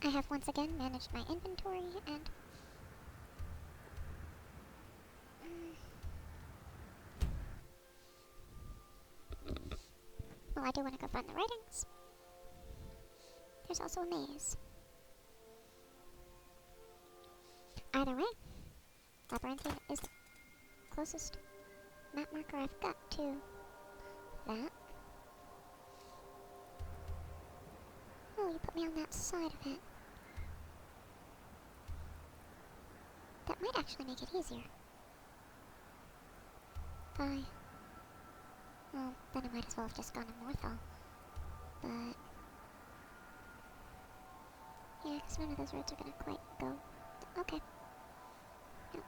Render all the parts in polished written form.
I have once again managed my inventory and... Well, I do want to go find the writings. There's also a maze. Either way, Labyrinthine is the closest map marker I've got to that. Oh, you put me on that side of it. That might actually make it easier. Bye. Well, then I might as well have just gone to Morthal. But... yeah, because none of those roads are gonna quite go... okay. No.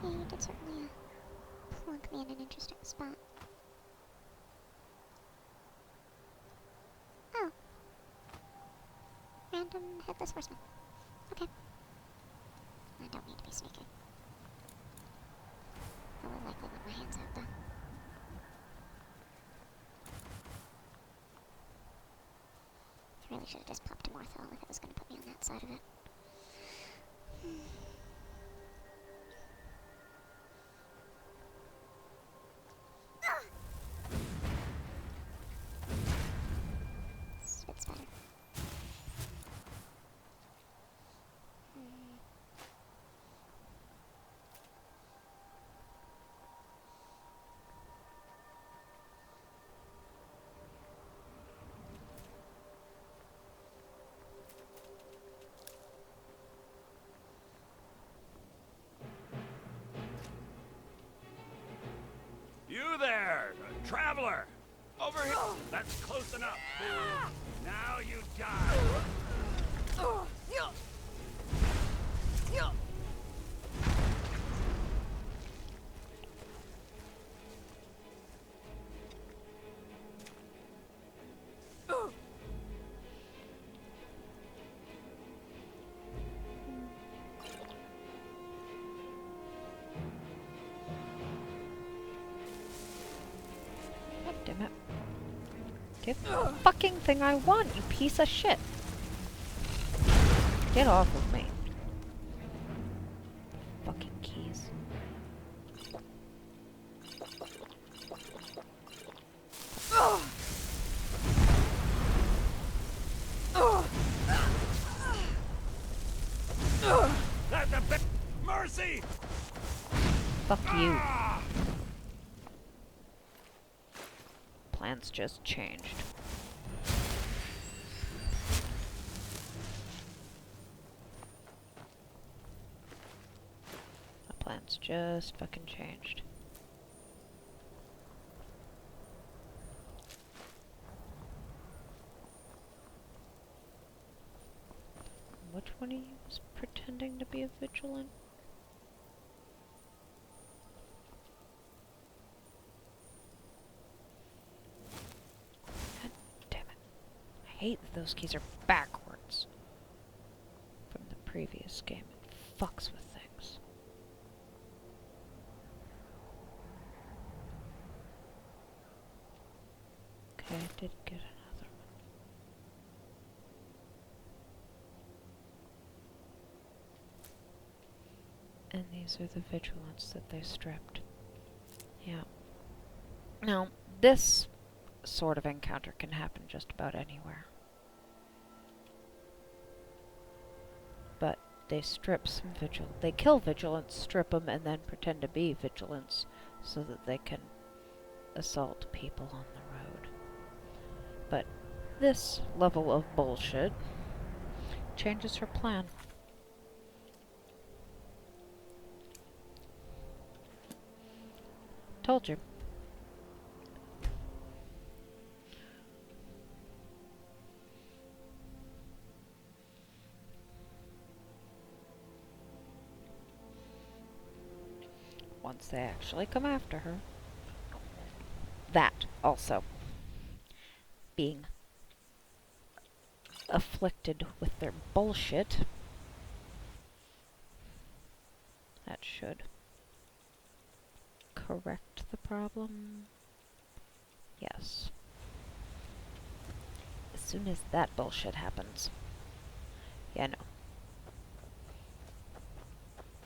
Yeah, you did certainly, plunk me in an interesting spot. Oh. Random headless horseman. Okay. I don't need to be sneaky. I will likely want my hands out, though. I really should have just popped to Morthal if it was going to put me on that side of it. Spit spider. You there, traveler! Over here! That's close enough! Now you die! God damn it. Get the fucking thing I want, you piece of shit. Get off of me. Fucking keys. That's a bit... mercy! Fuck you. Plans just changed. My plans just fucking changed. Which one of you is pretending to be a vigilant? God damn it. I hate that those keys are backwards from the previous game. It fucks with things. Okay, I did get another one. And these are the vigilants that they stripped. Yeah. Now, this sort of encounter can happen just about anywhere. But they strip some they kill vigilants, strip them, and then pretend to be vigilants so that they can assault people on the road. But this level of bullshit changes her plan. Told you. Once they actually come after her. That also. Being afflicted with their bullshit that should correct the problem. Yes. As soon as that bullshit happens. Yeah, no.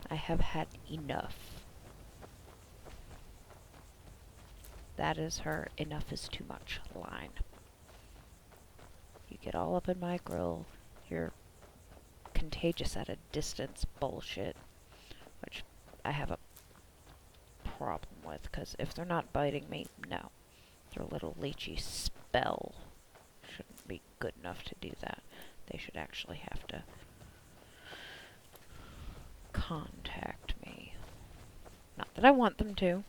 I have had enough. That is her enough is too much line. You get all up in my grill, you're contagious at a distance bullshit, which I have a problem with, because if they're not biting me, no. Their little leechy spell shouldn't be good enough to do that. They should actually have to contact me. Not that I want them to,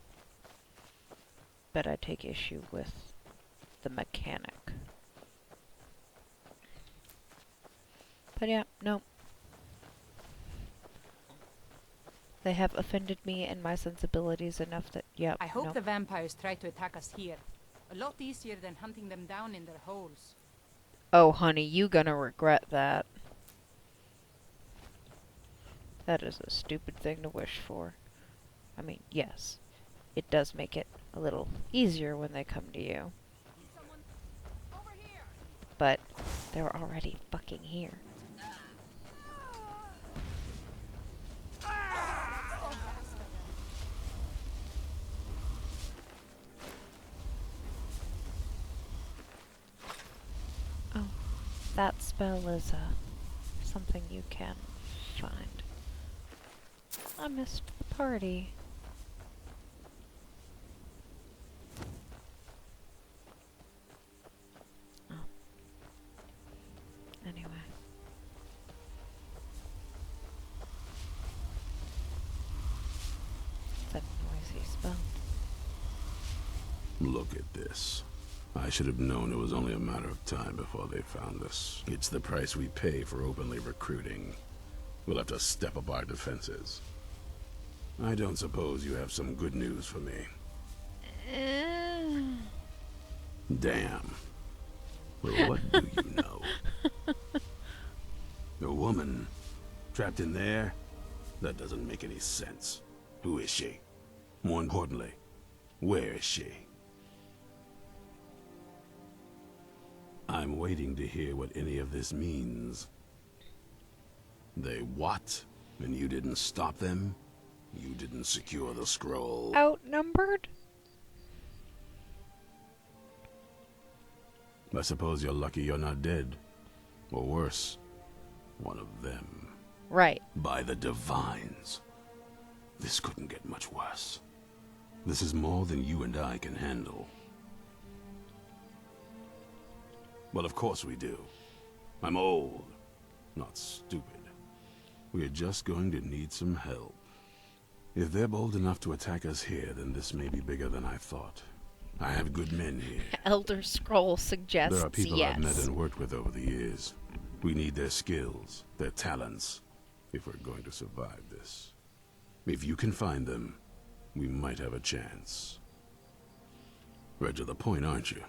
but I take issue with the mechanic. But yeah, no. They have offended me and my sensibilities enough that, yep, I hope no. the vampires try to attack us here. A lot easier than hunting them down in their holes. Oh, honey, you gonna regret that. That is a stupid thing to wish for. I mean, yes, it does make it a little easier when they come to you. Over here. But they're already fucking here. Oh, that spell is something you can find. I missed the party. Oh. Anyway. It's a noisy spell. Look at this. I should have known it was only a matter of time before they found us. It's the price we pay for openly recruiting. We'll have to step up our defenses. I don't suppose you have some good news for me. Damn. Well, what do you know? A woman trapped in there? That doesn't make any sense. Who is she? More importantly, where is she? I'm waiting to hear what any of this means. They what? And you didn't stop them? You didn't secure the scroll? Outnumbered? I suppose you're lucky you're not dead. Or worse, one of them. Right. By the divines. This couldn't get much worse. This is more than you and I can handle. Well, of course we do. I'm old, not stupid. We're just going to need some help. If they're bold enough to attack us here, then this may be bigger than I thought. I have good men here. Elder Scroll suggests There are people yes. I've met and worked with over the years. We need their skills, their talents, if we're going to survive this. If you can find them, we might have a chance. Right to the point, aren't you?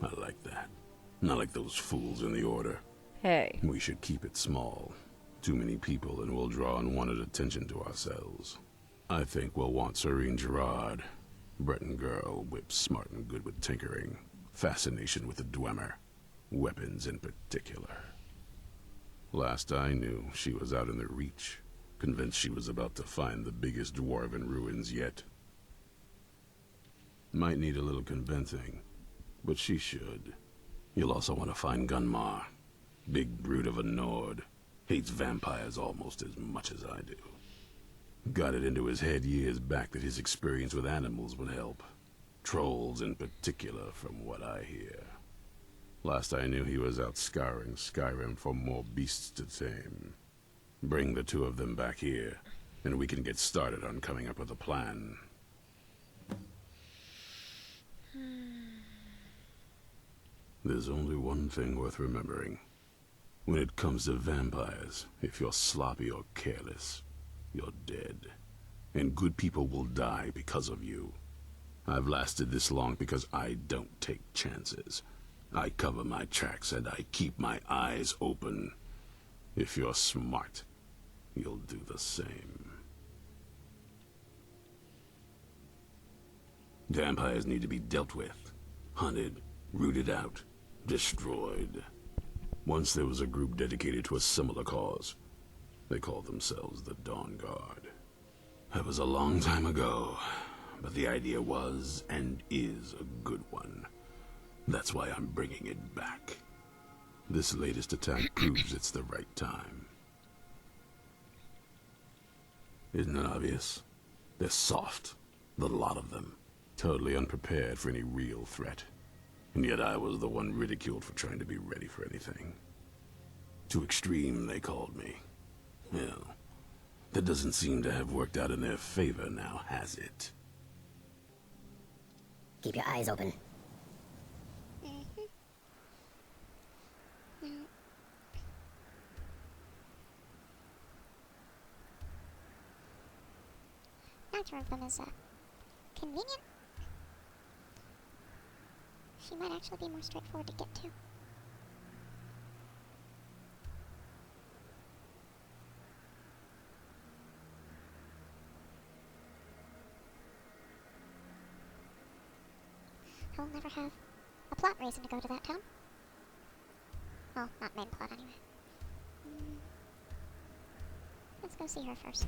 I like that. Not like those fools in the Order. Hey. We should keep it small. Too many people and we'll draw unwanted attention to ourselves. I think we'll want Serene Gerard. Breton girl, whip smart and good with tinkering. Fascination with the Dwemer. Weapons in particular. Last I knew, she was out in the Reach, convinced she was about to find the biggest dwarven ruins yet. Might need a little convincing, but she should. You'll also want to find Gunmar. Big brute of a Nord. Hates vampires almost as much as I do. Got it into his head years back that his experience with animals would help. Trolls in particular, from what I hear. Last I knew, he was out scouring Skyrim for more beasts to tame. Bring the two of them back here, and we can get started on coming up with a plan. There's only one thing worth remembering. When it comes to vampires, if you're sloppy or careless, you're dead. And good people will die because of you. I've lasted this long because I don't take chances. I cover my tracks and I keep my eyes open. If you're smart, you'll do the same. Vampires need to be dealt with, hunted, rooted out, destroyed. Once there was a group dedicated to a similar cause. They called themselves the Dawn Guard. That was a long time ago, but the idea was and is a good one. That's why I'm bringing it back. This latest attack proves it's the right time. Isn't it obvious? They're soft, the lot of them, totally unprepared for any real threat. And yet I was the one ridiculed for trying to be ready for anything. Too extreme, they called me. Well, that doesn't seem to have worked out in their favor now, has it? Keep your eyes open. No. Neither of them is convenient. She might actually be more straightforward to get to. I'll never have a plot reason to go to that town. Well, not main plot anyway. Let's go see her first.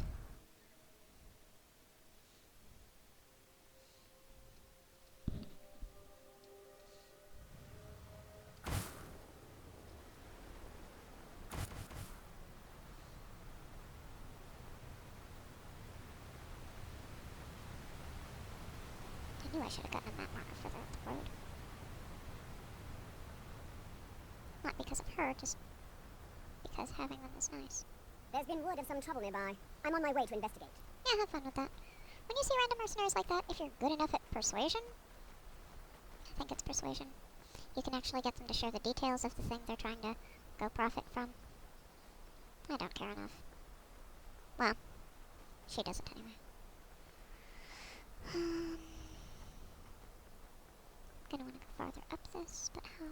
I knew I should have gotten a map marker further up the road. Not because of her, just because having them is nice. There's been word of some trouble nearby. I'm on my way to investigate. Yeah, have fun with that. When you see random mercenaries like that, if you're good enough at persuasion, I think it's persuasion, you can actually get them to share the details of the thing they're trying to go profit from. I don't care enough. Well, she doesn't anyway. Gonna want to go farther up this, but how?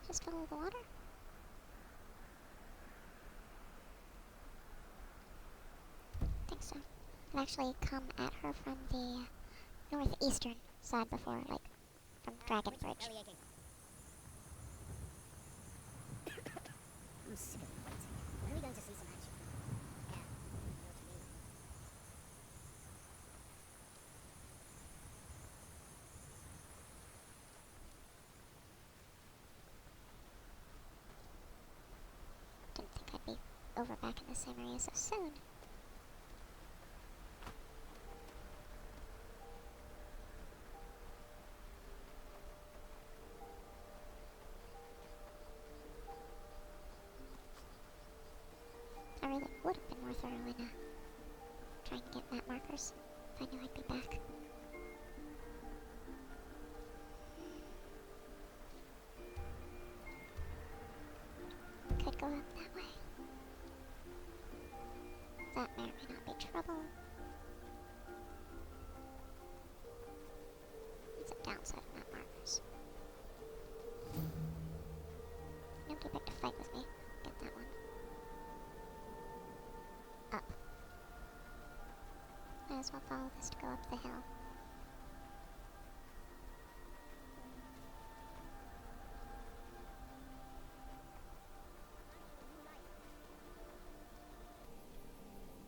Just follow the water? I think so. I've actually come at her from the northeastern side before, like from Dragon Bridge. I'm sick of waiting. When are we going to see some action? Yeah, I know what you mean. Didn't think I'd be over back in the same area so soon. I really would have been more thorough in trying to get map markers if I knew I'd be back. Could go up that way. That may or may not be trouble. It's a downside of map markers. Nobody picked a fight with me. Get that one. Up. Might as well follow this to go up the hill.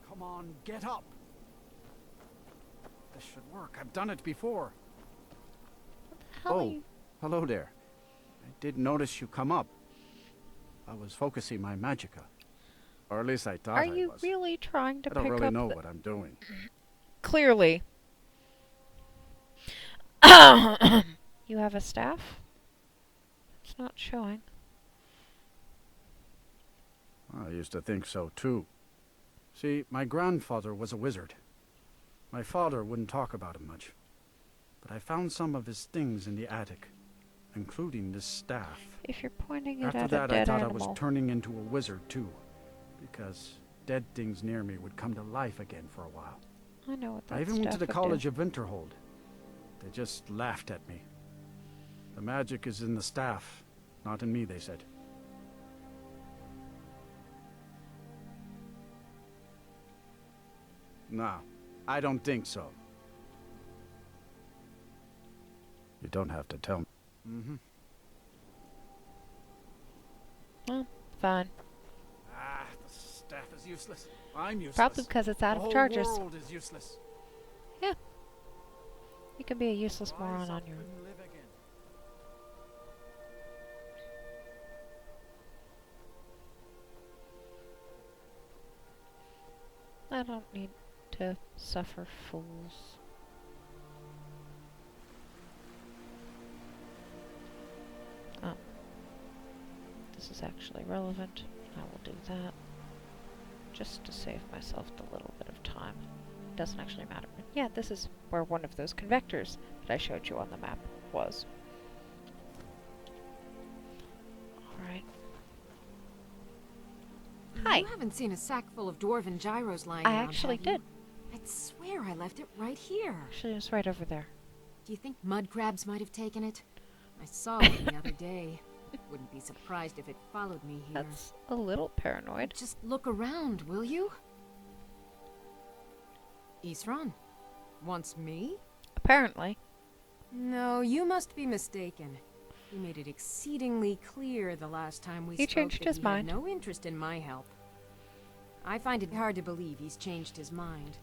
Come on, get up! This should work. I've done it before. How are Oh, you? hello there. I did notice you come up. I was focusing my magicka. Or at least I thought Are I you was. really trying to I don't pick really up know the... what I'm doing. Clearly. You have a staff? It's not showing. I used to think so too. See, my grandfather was a wizard. My father wouldn't talk about him much. But I found some of his things in the attic, including this staff. If you're pointing it After at a that, I dead thought animal. I was turning into a wizard too, because dead things near me would come to life again for a while. I know what that I even went to stuff the would College do. of Winterhold. They just laughed at me. The magic is in the staff, not in me, they said. Now, I don't think so. You don't have to tell me. Mm-hmm. Well, fine. Ah, the staff is useless. I'm useless. Probably because it's out the of whole charges. world is useless. You can be a useless Rise moron on up your own. and live again. I don't need to suffer fools. Oh. This is actually relevant. I will do that. Just to save myself the little bit of time. Doesn't actually matter. But yeah, this is where one of those convectors that I showed you on the map was. Alright. Hi. You haven't seen a sack full of dwarven gyros lying I around, actually have you? did. I'd swear I left it right here. Actually, it was right over there. Do you think mud crabs might have taken it? I saw one the other day. Wouldn't be surprised if it followed me here. That's a little paranoid. Just look around, will you? Isran? Wants me? Apparently. No, you must be mistaken. He made it exceedingly clear the last time we He spoke changed that his he mind. had no interest in my help. I find it hard to believe he's changed his mind.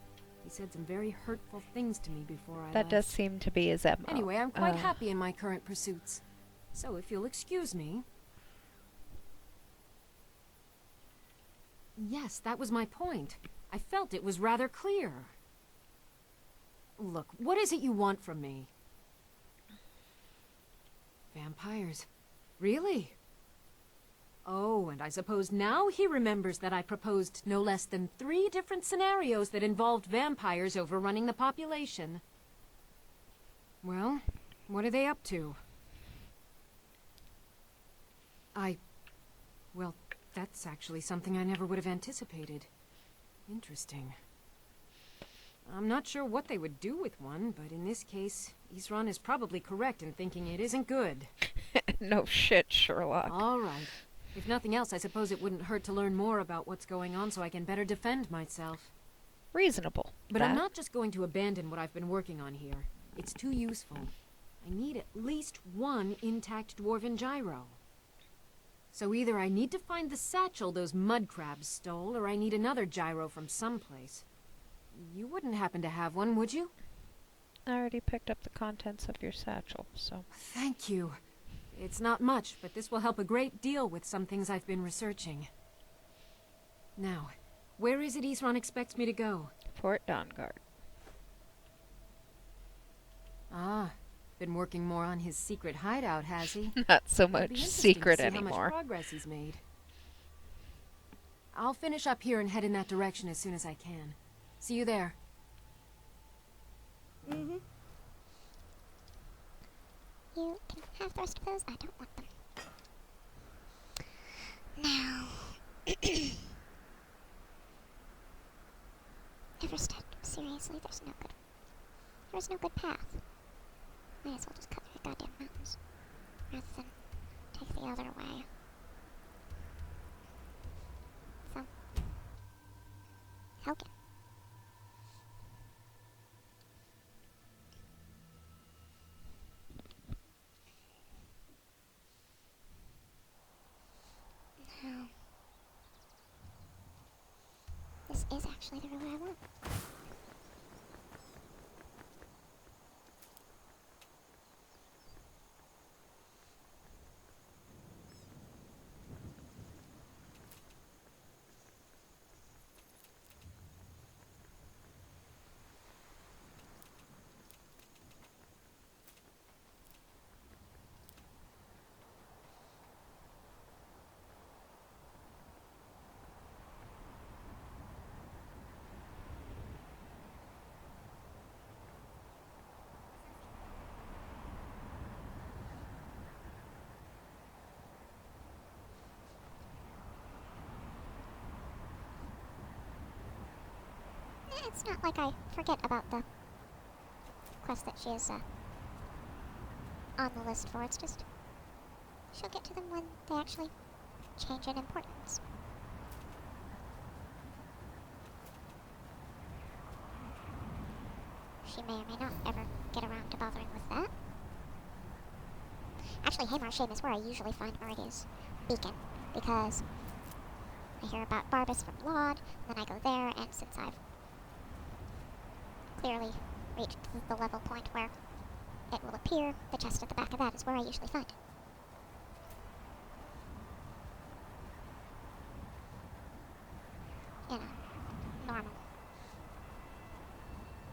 He said some very hurtful things to me before I That left. does seem to be his MO. Anyway, I'm quite happy in my current pursuits. So if you'll excuse me... Yes, that was my point. I felt it was rather clear. Look, what is it you want from me? Vampires. Really? Oh, and I suppose now he remembers that I proposed no less than 3 different scenarios that involved vampires overrunning the population. Well, what are they up to? Well, that's actually something I never would have anticipated. Interesting. I'm not sure what they would do with one, but in this case, Isran is probably correct in thinking it isn't good. No shit, Sherlock. All right. If nothing else, I suppose it wouldn't hurt to learn more about what's going on so I can better defend myself. Reasonable. But that. I'm not just going to abandon what I've been working on here. It's too useful. I need at least 1 intact dwarven gyro. So either I need to find the satchel those mud crabs stole, or I need another gyro from someplace. You wouldn't happen to have one, would you? I already picked up the contents of your satchel, so... Thank you. It's not much, but this will help a great deal with some things I've been researching. Now, where is it Isran expects me to go? Fort Dawnguard. Ah, been working more on his secret hideout, has he? Not so It'll be much interesting secret to see how anymore. much progress he's made. I'll finish up here and head in that direction as soon as I can. See you there. Mm-hmm. You can have the rest of those. I don't want them. Now... Everstead, seriously, there's no good path. Might as well just cut through the goddamn mountains, rather than take the other way. So... Helgen. Now... This is actually the route I want. It's not like I forget about the quest that she is on the list for. It's just she'll get to them when they actually change in importance. she may or may not ever get around to bothering with that. Actually, Hamar Shame is where I usually find Meridia's beacon, because I hear about Barbas from Laud, and then I go there, and since I've clearly reached the level point where it will appear, the chest at the back of that is where I usually find it. You know, normal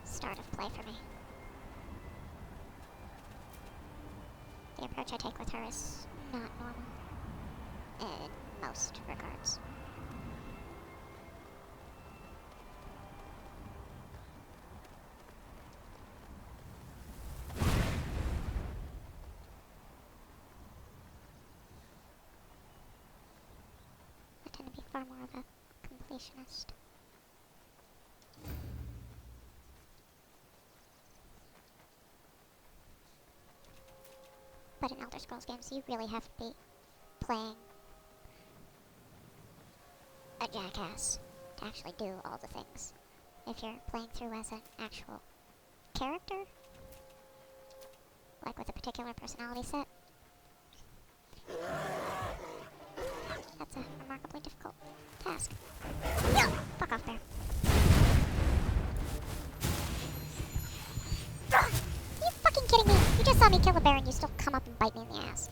start of play for me. The approach I take with her is not normal in most regards. I tend to be far more of a completionist. But in Elder Scrolls games, you really have to be playing a jackass to actually do all the things. If you're playing through as an actual character, like with a particular personality set, that's a remarkably difficult task. Fuck off, bear. Are you fucking kidding me? You just saw me kill a bear and you still come up and bite me in the ass.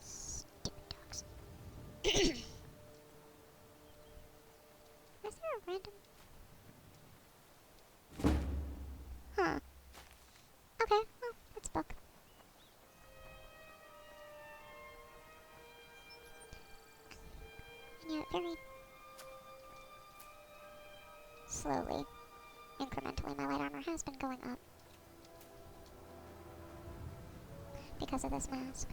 Stupid dogs. Was there a random... Huh. Okay, well, let's book. And yet, very slowly, incrementally, my light armor has been going up because of this mask.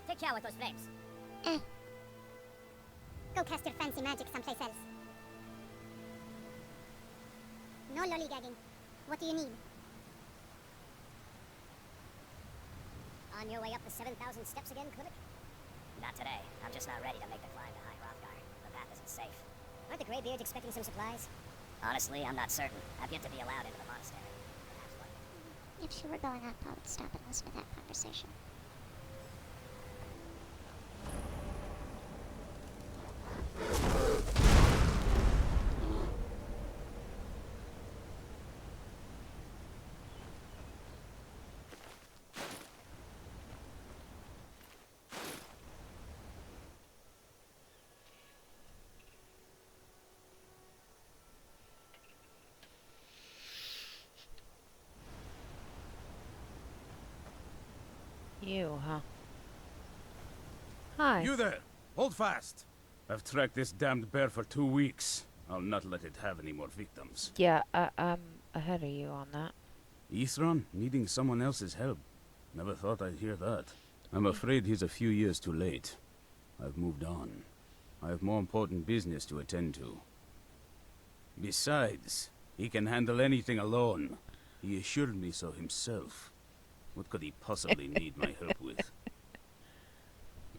Take care with those flames. Eh. Go cast your fancy magic someplace else. No lollygagging. What do you need? On your way up the 7,000 steps again, Klimek? Not today. I'm just not ready to make the climb to High Hrothgar. The path isn't safe. Aren't the Greybeards expecting some supplies? Honestly, I'm not certain. I've yet to be allowed into the monastery. Perhaps one. If she were going up, I would stop and listen to that conversation. You, huh? Hi. You there! Hold fast! I've tracked this damned bear for 2 weeks. I'll not let it have any more victims. Yeah, I'm ahead of you on that. Ithran needing someone else's help. Never thought I'd hear that. I'm afraid he's a few years too late. I've moved on. I have more important business to attend to. Besides, he can handle anything alone. He assured me so himself. What could he possibly need my help with?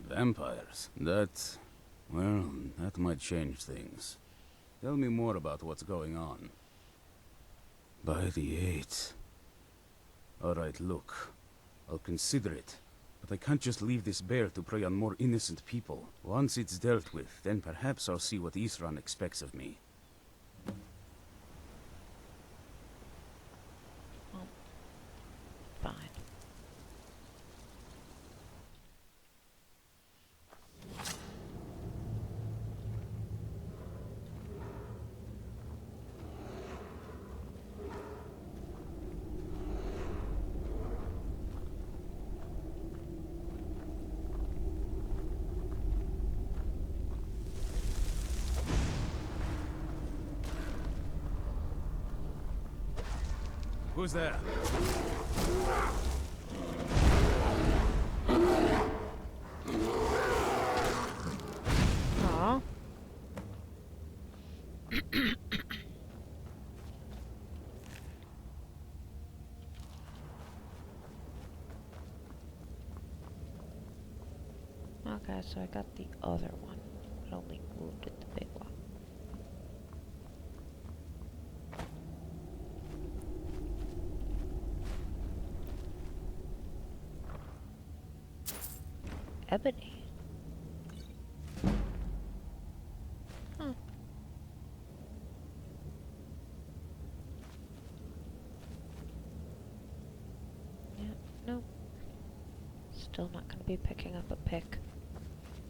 Vampires. That might change things. Tell me more about what's going on. By the 8th. Alright, look. I'll consider it. But I can't just leave this bear to prey on more innocent people. Once it's dealt with, then perhaps I'll see what Ithran expects of me. Fine. Who's there? Aw. Okay, so I got the other one. It only wounded the big one. Ebony. Huh. Yeah, nope. Still not going to be picking up a pick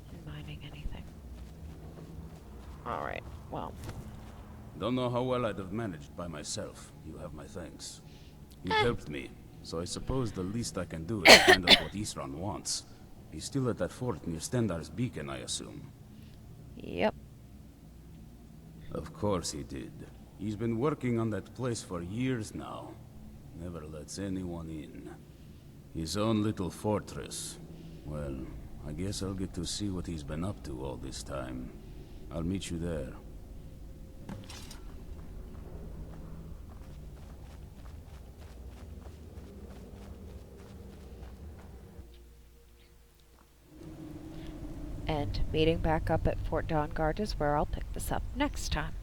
and mining anything. Alright, well. Don't know how well I'd have managed by myself. You have my thanks. You helped me, so I suppose the least I can do is find out what Isran wants. He's still at that fort near Stendar's beacon, I assume. Yep. Of course he did. He's been working on that place for years now. Never lets anyone in. His own little fortress. Well, I guess I'll get to see what he's been up to all this time. I'll meet you there. And meeting back up at Fort Dawnguard is where I'll pick this up next time.